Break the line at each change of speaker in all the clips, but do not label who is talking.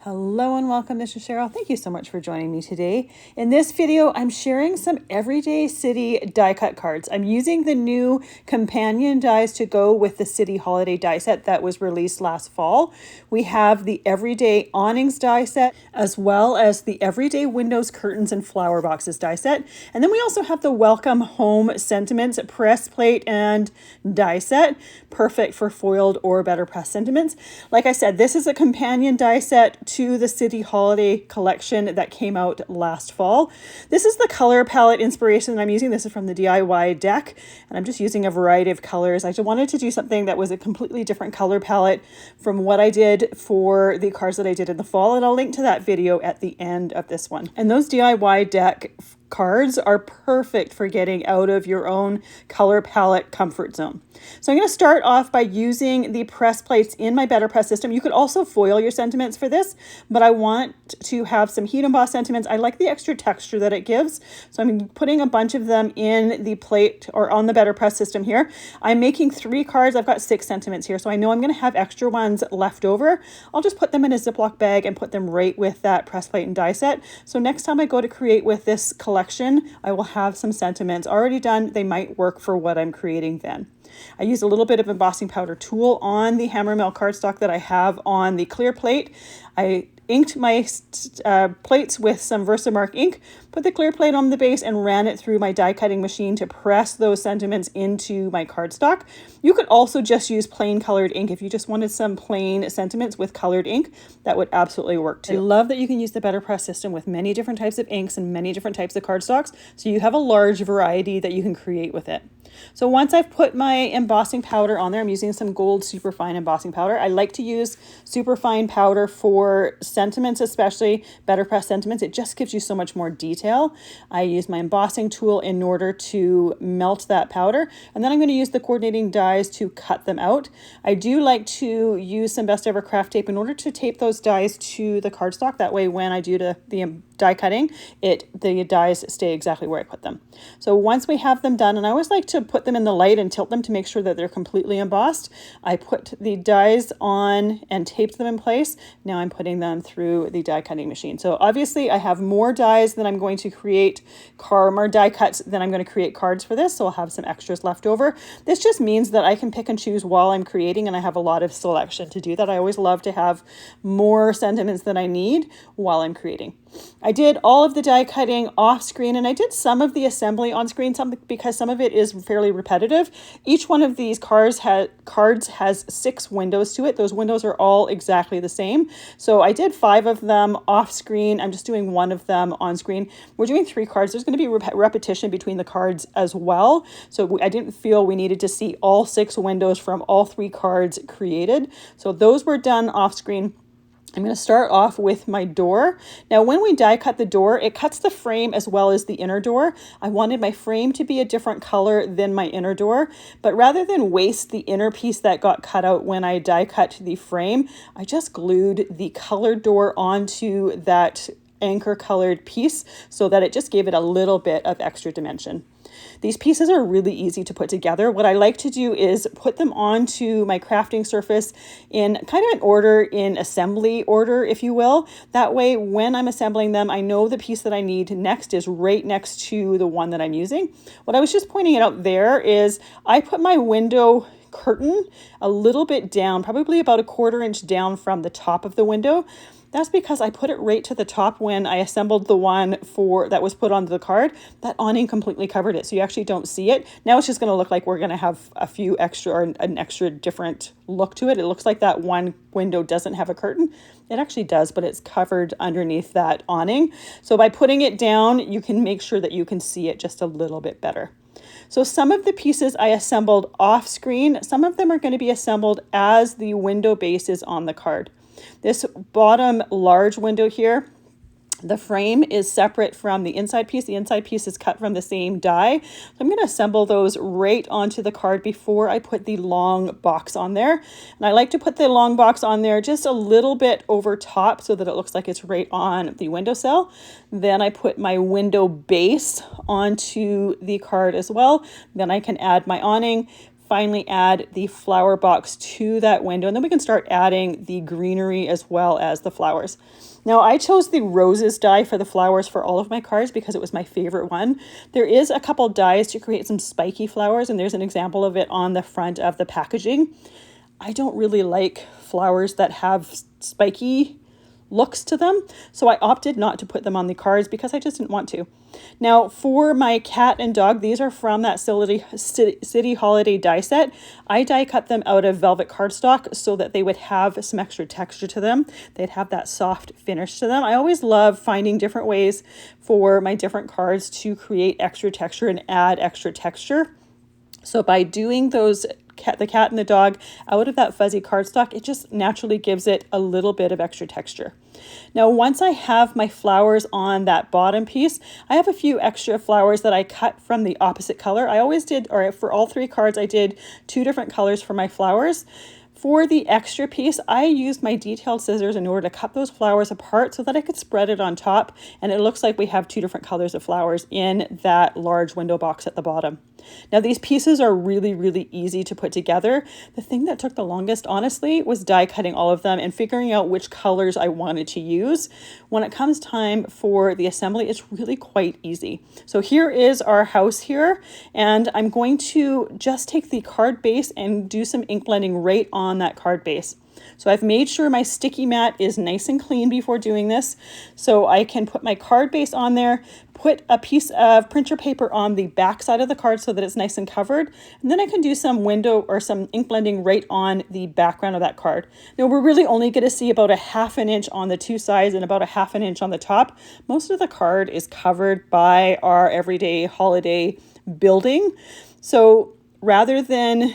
Hello and welcome, this is Cheryl. Thank you so much for joining me today. In this video, I'm sharing some everyday city die cut cards. I'm using the new companion dies to go with the city holiday die set that was released last fall. We have the everyday awnings die set, as well as the everyday windows, curtains, and flower boxes die set. And then we also have the welcome home sentiments press plate and die set, perfect for foiled or BetterPress sentiments. Like I said, this is a companion die set to the city holiday collection that came out last fall. This is the color palette inspiration that I'm using. This is from the DIY deck, and I'm just using a variety of colors. I just wanted to do something that was a completely different color palette from what I did for the cards that I did in the fall, and I'll link to that video at the end of this one. And those DIY deck cards are perfect for getting out of your own color palette comfort zone. So I'm going to start off by using the press plates in my BetterPress system. You could also foil your sentiments for this, but I want to have some heat emboss sentiments. I like the extra texture that it gives. So I'm putting a bunch of them in the plate or on the BetterPress system here. I'm making 3 cards. I've got 6 sentiments here, so I know I'm going to have extra ones left over. I'll just put them in a Ziploc bag and put them right with that press plate and die set. So next time I go to create with this collection, I will have some sentiments already done. They might work for what I'm creating then. I used a little bit of embossing powder tool on the Hammermill cardstock that I have on the clear plate. I inked my plates with some VersaMark ink, put the clear plate on the base, and ran it through my die cutting machine to press those sentiments into my cardstock. You could also just use plain colored ink if you just wanted some plain sentiments with colored ink. That would absolutely work too. I love that you can use the BetterPress system with many different types of inks and many different types of cardstocks, so you have a large variety that you can create with it. So once I've put my embossing powder on there, I'm using some gold superfine embossing powder. I like to use superfine powder for sentiments, especially BetterPress sentiments. It just gives you so much more detail. I use my embossing tool in order to melt that powder, and then I'm going to use the coordinating dies to cut them out. I do like to use some Best Ever Craft tape in order to tape those dies to the cardstock. That way when I do the die cutting, the dies stay exactly where I put them. So once we have them done, and I always like to put them in the light and tilt them to make sure that they're completely embossed, I put the dies on and taped them in place. Now I'm putting them through the die cutting machine. So obviously I have more dies than I'm going to create more die cuts than I'm going to create cards for this, so I'll have some extras left over. This just means that I can pick and choose while I'm creating, and I have a lot of selection to do that. I always love to have more sentiments than I need while I'm creating. I did all of the die cutting off screen, and I did some of the assembly on screen because some of it is fairly repetitive. Each one of these cards has 6 windows to it. Those windows are all exactly the same. So I did 5 of them off screen. I'm just doing 1 of them on screen. We're doing 3 cards. There's going to be repetition between the cards as well. So I didn't feel we needed to see all 6 windows from all 3 cards created. So those were done off screen. I'm going to start off with my door. Now, when we die cut the door, it cuts the frame as well as the inner door. I wanted my frame to be a different color than my inner door, but rather than waste the inner piece that got cut out when I die cut the frame, I just glued the colored door onto that anchor colored piece so that it just gave it a little bit of extra dimension. These pieces are really easy to put together. What I like to do is put them onto my crafting surface in kind of an order, in assembly order, if you will. That way, when I'm assembling them, I know the piece that I need next is right next to the one that I'm using. What I was just pointing out there is I put my window curtain a little bit down, probably about a 1/4 inch down from the top of the window. That's because I put it right to the top when I assembled the one that was put onto the card. That awning completely covered it, so you actually don't see it. Now it's just going to look like we're going to have a few extra, or an extra different look to it. It looks like that one window doesn't have a curtain. It actually does, but it's covered underneath that awning. So by putting it down, you can make sure that you can see it just a little bit better. So some of the pieces I assembled off screen, some of them are going to be assembled as the window base is on the card. This bottom large window here, the frame is separate from the inside piece. The inside piece is cut from the same die. So I'm going to assemble those right onto the card before I put the long box on there. And I like to put the long box on there just a little bit over top so that it looks like it's right on the windowsill. Then I put my window base onto the card as well. Then I can add my awning. finally add the flower box to that window, and then we can start adding the greenery as well as the flowers. Now I chose the roses die for the flowers for all of my cards because it was my favorite one. There is a couple dies to create some spiky flowers, and there's an example of it on the front of the packaging. I don't really like flowers that have spiky looks to them, so I opted not to put them on the cards because I just didn't want to. Now for my cat and dog, these are from that City Holiday die set. I die cut them out of velvet cardstock so that they would have some extra texture to them. They'd have that soft finish to them. I always love finding different ways for my different cards to create extra texture and add extra texture. So by doing those the cat and the dog out of that fuzzy cardstock, it just naturally gives it a little bit of extra texture. Now, once I have my flowers on that bottom piece, I have a few extra flowers that I cut from the opposite color. I always did, or for all three cards, I did 2 different colors for my flowers. For the extra piece, I used my detailed scissors in order to cut those flowers apart so that I could spread it on top, and it looks like we have 2 different colors of flowers in that large window box at the bottom. Now these pieces are really, really easy to put together. The thing that took the longest, honestly, was die cutting all of them and figuring out which colors I wanted to use. When it comes time for the assembly, it's really quite easy. So here is our house here, and I'm going to just take the card base and do some ink blending right on that card base. So I've made sure my sticky mat is nice and clean before doing this, so I can put my card base on there, put a piece of printer paper on the back side of the card so that it's nice and covered, and then I can do some window or some ink blending right on the background of that card. Now we're really only going to see about a 1/2 inch on the 2 sides and about a 1/2 inch on the top. Most of the card is covered by our everyday holiday building. So rather than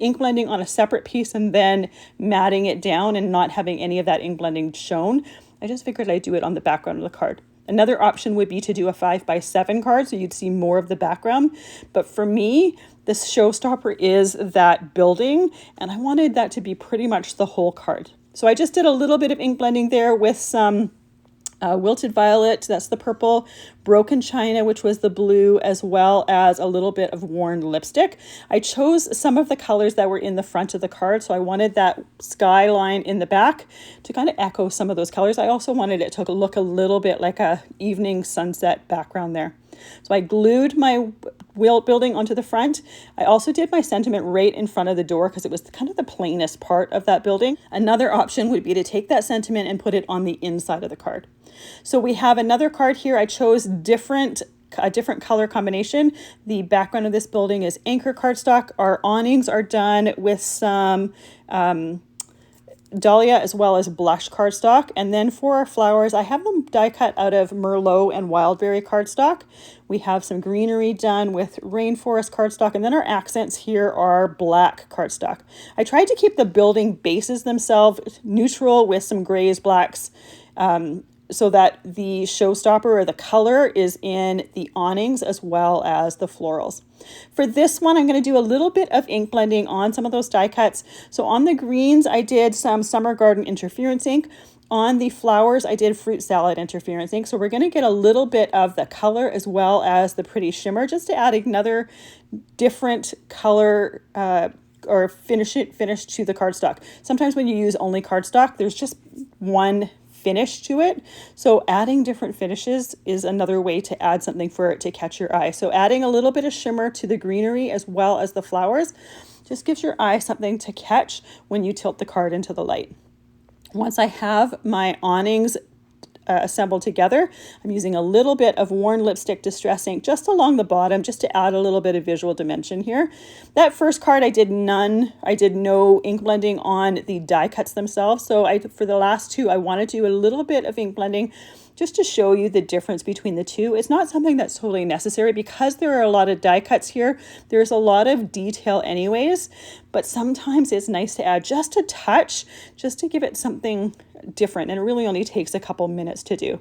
ink blending on a separate piece and then matting it down and not having any of that ink blending shown, I just figured I'd do it on the background of the card. Another option would be to do a 5x7 card so you'd see more of the background. But for me, the showstopper is that building, and I wanted that to be pretty much the whole card. So I just did a little bit of ink blending there with some Wilted Violet, that's the purple, Broken China, which was the blue, as well as a little bit of worn lipstick. I chose some of the colors that were in the front of the card, so I wanted that skyline in the back to kind of echo some of those colors. I also wanted it to look a little bit like a evening sunset background there. So I glued my wheel building onto the front. I also did my sentiment right in front of the door because it was kind of the plainest part of that building. Another option would be to take that sentiment and put it on the inside of the card. So we have another card here. I chose a different color combination. The background of this building is Anchor Cardstock. Our awnings are done with some Dahlia as well as blush cardstock. And then for our flowers, I have them die cut out of Merlot and Wildberry cardstock. We have some greenery done with Rainforest cardstock, and then our accents here are black cardstock. I tried to keep the building bases themselves neutral with some grays, blacks, so that the showstopper or the color is in the awnings as well as the florals. For this one, I'm going to do a little bit of ink blending on some of those die cuts. So on the greens, I did some Summer Garden Interference ink. On the flowers, I did Fruit Salad Interference ink. So we're going to get a little bit of the color as well as the pretty shimmer, just to add another different color or finish to the cardstock. Sometimes when you use only cardstock, there's just one finish to it. So adding different finishes is another way to add something for it to catch your eye. So adding a little bit of shimmer to the greenery as well as the flowers just gives your eye something to catch when you tilt the card into the light. Once I have my awnings assembled together, I'm using a little bit of worn lipstick distress ink just along the bottom, just to add a little bit of visual dimension here. That first card I did no ink blending on the die cuts themselves. So for the last 2, I wanted to do a little bit of ink blending just to show you the difference between the two. It's not something that's totally necessary because there are a lot of die cuts here. There's a lot of detail anyways, but sometimes it's nice to add just a touch, just to give it something different, and it really only takes a couple minutes to do.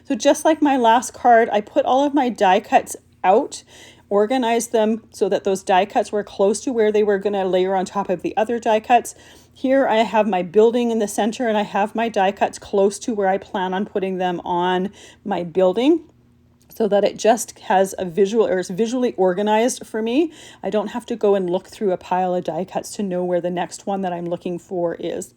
So just like my last card, I put all of my die cuts out, organized them so that those die cuts were close to where they were going to layer on top of the other die cuts. Here I have my building in the center, and I have my die cuts close to where I plan on putting them on my building. so that it just has a visual, or is visually organized for me. I don't have to go and look through a pile of die cuts to know where the next one that I'm looking for is.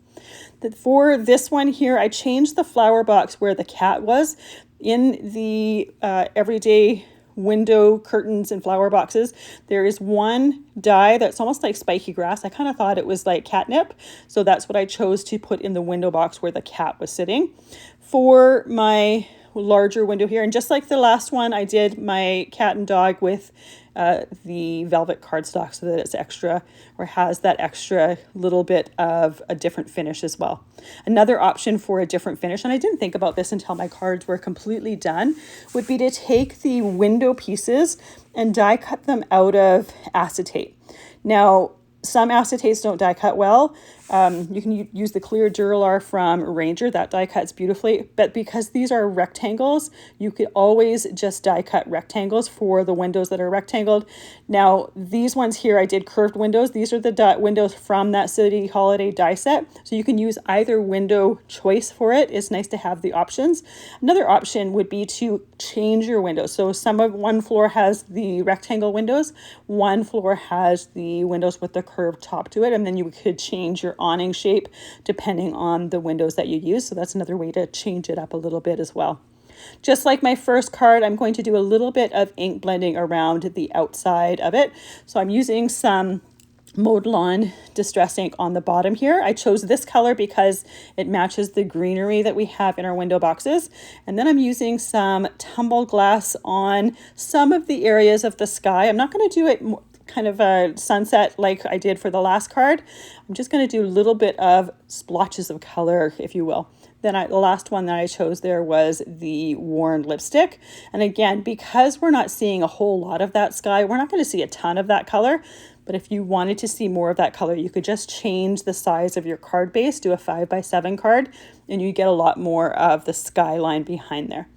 For this one here, I changed the flower box where the cat was. In the everyday window curtains and flower boxes, there is one die that's almost like spiky grass. I kind of thought it was like catnip, so that's what I chose to put in the window box where the cat was sitting. For my larger window here, and just like the last one, I did my cat and dog with the velvet cardstock so that it's extra, or has that extra little bit of a different finish as well. Another option for a different finish, and I didn't think about this until my cards were completely done, would be to take the window pieces and die cut them out of acetate. Now, some acetates don't die cut well. You can use the clear Duralar from Ranger. That die cuts beautifully, but because these are rectangles, you could always just die cut rectangles for the windows that are rectangled. Now, these ones here, I did curved windows. These are the windows from that City Holiday die set. So you can use either window choice for it. It's nice to have the options. Another option would be to change your windows. So one floor has the rectangle windows, one floor has the windows with the curved top to it, and then you could change your awning shape depending on the windows that you use. So that's another way to change it up a little bit as well. Just like my first card, I'm going to do a little bit of ink blending around the outside of it. So I'm using some Modelon Distress ink on the bottom here. I chose this color because it matches the greenery that we have in our window boxes. And then I'm using some tumbled glass on some of the areas of the sky. I'm not going to do it kind of a sunset like I did for the last card. I'm just going to do a little bit of splotches of color, if you will. Then the last one that I chose there was the worn lipstick. And again, because we're not seeing a whole lot of that sky, we're not going to see a ton of that color. But if you wanted to see more of that color, you could just change the size of your card base, do a 5x7 card, and you get a lot more of the skyline behind there.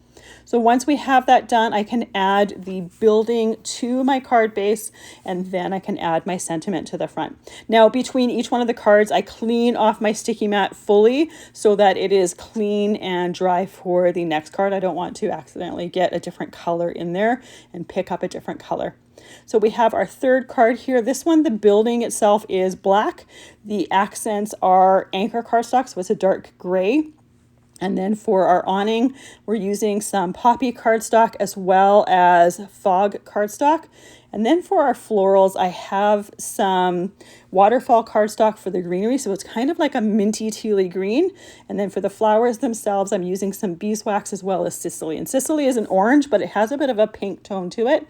So once we have that done, I can add the building to my card base, and then I can add my sentiment to the front. Now, between each one of the cards, I clean off my sticky mat fully so that it is clean and dry for the next card. I don't want to accidentally get a different color in there and pick up a different color. So we have our third card here. This one, the building itself is black. The accents are Anchor cardstock, so it's a dark gray. And then for our awning, we're using some Poppy cardstock as well as Fog cardstock. And then for our florals, I have some Waterfall cardstock for the greenery. So it's kind of like a minty tealy green. And then for the flowers themselves, I'm using some beeswax as well as Sicily. And Sicily is an orange, but it has a bit of a pink tone to it.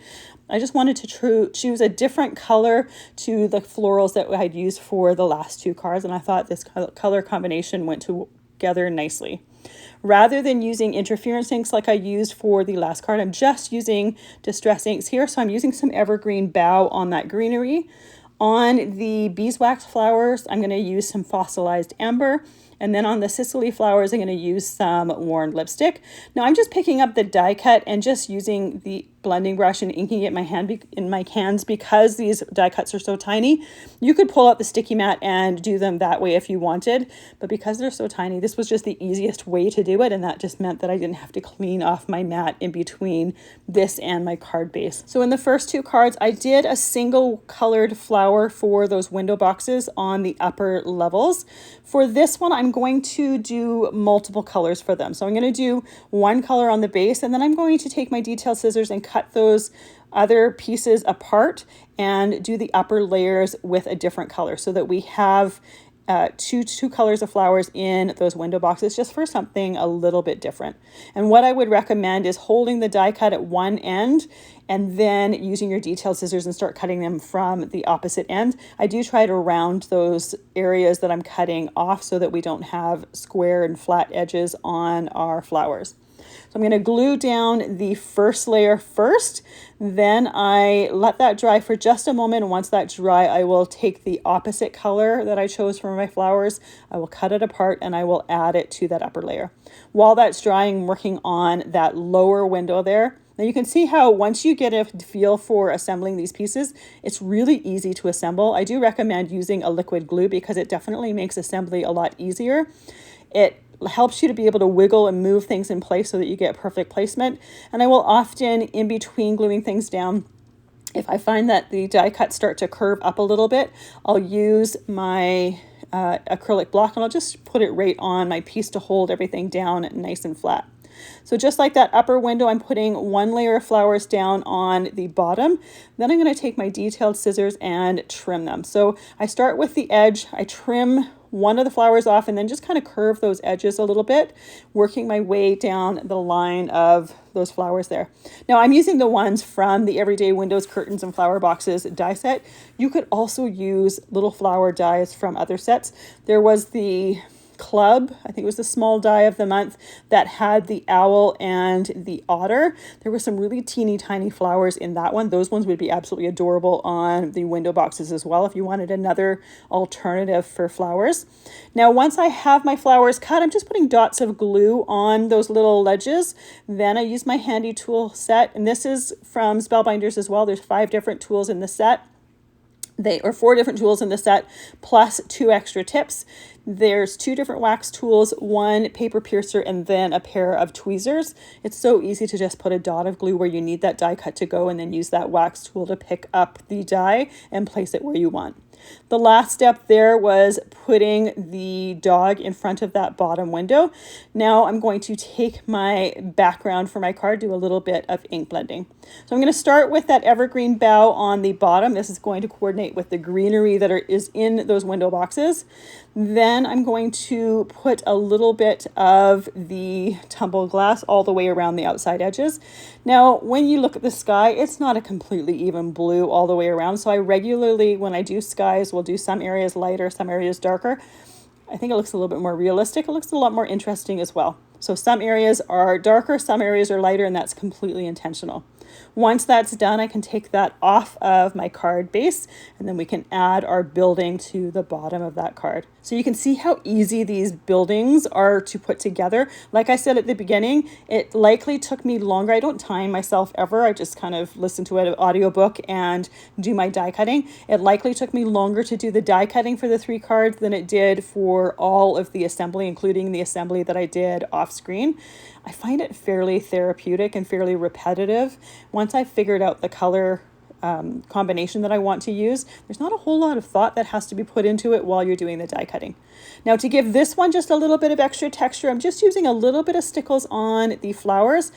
I just wanted to choose a different color to the florals that I'd used for the last two cards. And I thought this color combination went together nicely. Rather than using interference inks like I used for the last card, I'm just using distress inks here. So I'm using some evergreen bough on that greenery. On the beeswax flowers, I'm going to use some fossilized amber. And then on the Sicily flowers, I'm going to use some worn lipstick. Now I'm just picking up the die cut and just using the blending brush and inking it in my hands because these die cuts are so tiny. You could pull out the sticky mat and do them that way if you wanted, but because they're so tiny, this was just the easiest way to do it, and that just meant that I didn't have to clean off my mat in between this and my card base. So in the first two cards, I did a single colored flower for those window boxes on the upper levels. For this one, I'm going to do multiple colors for them. So I'm going to do one color on the base, and then I'm going to take my detail scissors and cut those other pieces apart and do the upper layers with a different color so that we have two colors of flowers in those window boxes, just for something a little bit different. And what I would recommend is holding the die cut at one end and then using your detail scissors and start cutting them from the opposite end. I do try to round those areas that I'm cutting off so that we don't have square and flat edges on our flowers. So I'm going to glue down the first layer first, then I let that dry for just a moment, and once that's dry, I will take the opposite color that I chose for my flowers, I will cut it apart, and I will add it to that upper layer. While that's drying, I'm working on that lower window there. Now you can see how once you get a feel for assembling these pieces, it's really easy to assemble. I do recommend using a liquid glue because it definitely makes assembly a lot easier. It helps you to be able to wiggle and move things in place so that you get perfect placement. And I will often, in between gluing things down, if I find that the die cuts start to curve up a little bit, I'll use my acrylic block and I'll just put it right on my piece to hold everything down nice and flat. So just like that upper window, I'm putting one layer of flowers down on the bottom. Then I'm going to take my detailed scissors and trim them. So I start with the edge, I trim one of the flowers off and then just kind of curve those edges a little bit, working my way down the line of those flowers there. Now I'm using the ones from the Everyday Windows, Curtains, and Flower Boxes die set. You could also use little flower dies from other sets. There was the Club, I think it was the small die of the month, that had the owl and the otter. There were some really teeny tiny flowers in that one. Those ones would be absolutely adorable on the window boxes as well if you wanted another alternative for flowers. Now once I have my flowers cut, I'm just putting dots of glue on those little ledges. Then I use my handy tool set, and this is from Spellbinders as well. There's 5 different tools in the set. Or 4 different tools in the set, plus 2 extra tips. There's 2 different wax tools, 1 paper piercer, and then a pair of tweezers. It's so easy to just put a dot of glue where you need that die cut to go, and then use that wax tool to pick up the die and place it where you want. The last step there was putting the dog in front of that bottom window. Now I'm going to take my background for my card, do a little bit of ink blending. So I'm going to start with that evergreen bough on the bottom. This is going to coordinate with the greenery that is in those window boxes. Then I'm going to put a little bit of the tumbled glass all the way around the outside edges. Now, when you look at the sky, it's not a completely even blue all the way around. So I regularly, when I do skies, will do some areas lighter, some areas darker. I think it looks a little bit more realistic. It looks a lot more interesting as well. So some areas are darker, some areas are lighter, and that's completely intentional. Once that's done, I can take that off of my card base, and then we can add our building to the bottom of that card. So you can see how easy these buildings are to put together. Like I said at the beginning, it likely took me longer. I don't time myself ever. I just kind of listen to an audiobook and do my die cutting. It likely took me longer to do the die cutting for the 3 cards than it did for all of the assembly, including the assembly that I did off screen. I find it fairly therapeutic and fairly repetitive. Once I figured out the color combination that I want to use, there's not a whole lot of thought that has to be put into it while you're doing the die cutting. Now to give this one just a little bit of extra texture, I'm just using a little bit of stickles on the flowers.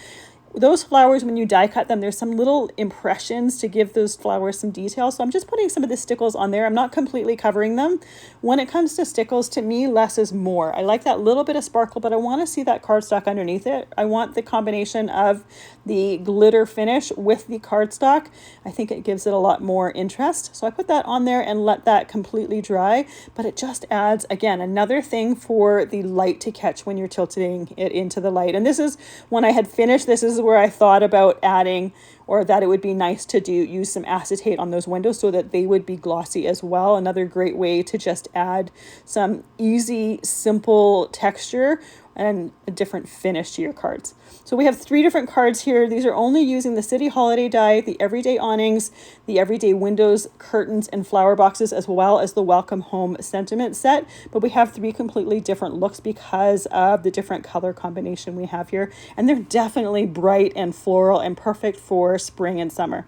Those flowers, when you die cut them, there's some little impressions to give those flowers some detail. So I'm just putting some of the stickles on there. I'm not completely covering them. When it comes to stickles, to me, less is more. I like that little bit of sparkle, but I want to see that cardstock underneath it. I want the combination of the glitter finish with the cardstock. I think it gives it a lot more interest. So I put that on there and let that completely dry, but it just adds, again, another thing for the light to catch when you're tilting it into the light. And this is when I had finished, this is where I thought about adding, or that it would be nice to use some acetate on those windows so that they would be glossy as well. Another great way to just add some easy, simple texture and a different finish to your cards. So we have 3 different cards here. These are only using the City Holiday die, the Everyday Awnings, the Everyday Windows, Curtains, and Flower Boxes, as well as the Welcome Home Sentiment set. But we have 3 completely different looks because of the different color combination we have here. And they're definitely bright and floral and perfect for spring and summer.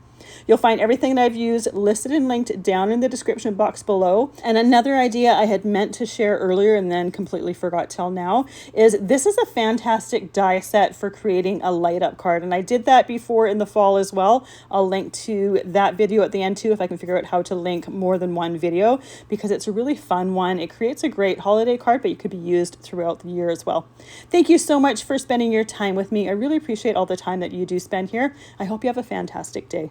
You'll find everything that I've used listed and linked down in the description box below. And another idea I had meant to share earlier and then completely forgot till now is this is a fantastic die set for creating a light up card. And I did that before in the fall as well. I'll link to that video at the end too if I can figure out how to link more than one video, because it's a really fun one. It creates a great holiday card, but it could be used throughout the year as well. Thank you so much for spending your time with me. I really appreciate all the time that you do spend here. I hope you have a fantastic day.